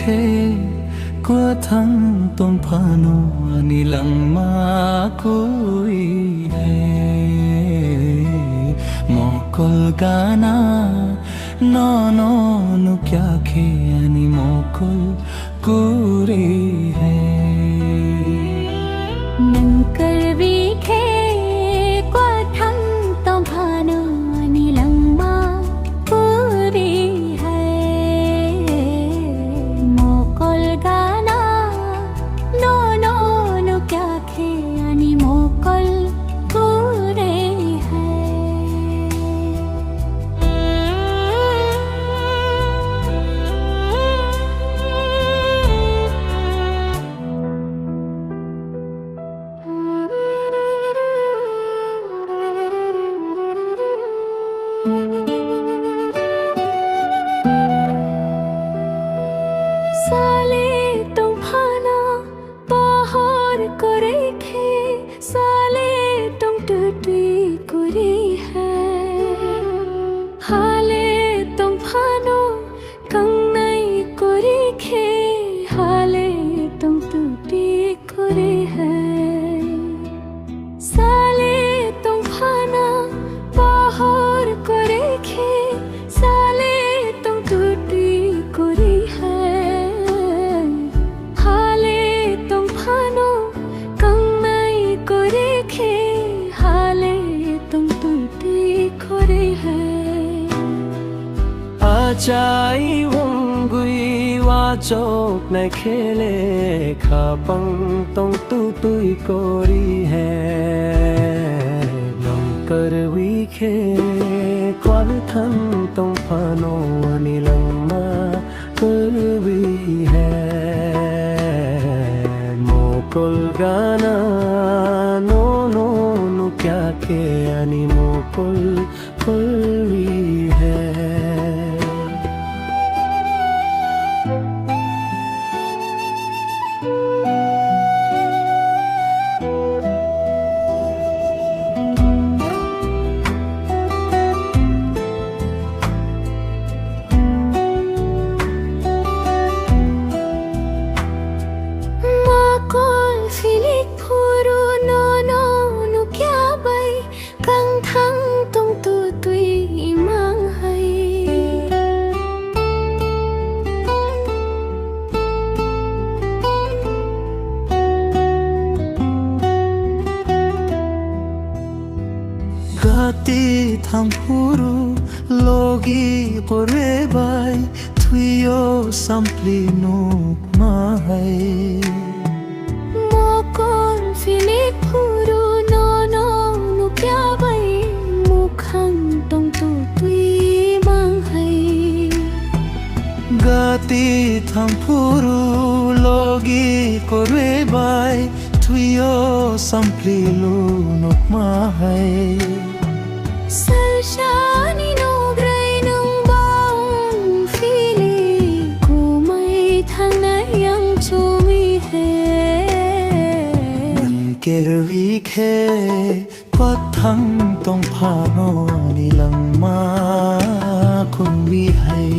khe qua thăng tông phano ni lăng ma koi hai mo kol gana no no nu kya khe ani mo kol kure hai nang karvi khe qua thăng tông phano ni lăng ma koi hai mo kol gana no no nu kya khe ani mo kol kure साले तुम खाना बाहर करे खे साले तुम टूटी कुरी है हाले तुम फानो कंगनाई कुरी खे हाले तुम टूटी कुरी है साले तुम खाना बाहर करे खे साले तुम टूटी कुरी है हाले तुम फानो कंगनाई कुरी खे हाले तुम टूटी कुरी है achai wongui wa chok nai khele khapang tong tu tui kori hai nam karwi khe kwal than tong phano ni lang ma karwi hai mo kol gana no no nu kya ke ani mo kol karwi hai Makol filik puru no no nu kya bay kang thang tung tu tui mang hai gati tham puru logi kore bai thuyo sampli no mahai Makol filik puru no no nu kya bay mukhang tung tu tui mang hai gati tham puru logi kore bai thuyo sampli no mahai Salshani no gray nung bong fili kumai thang na yang chumi hai kerwi khe kwa thang tong phano ni lang ma khun vi hai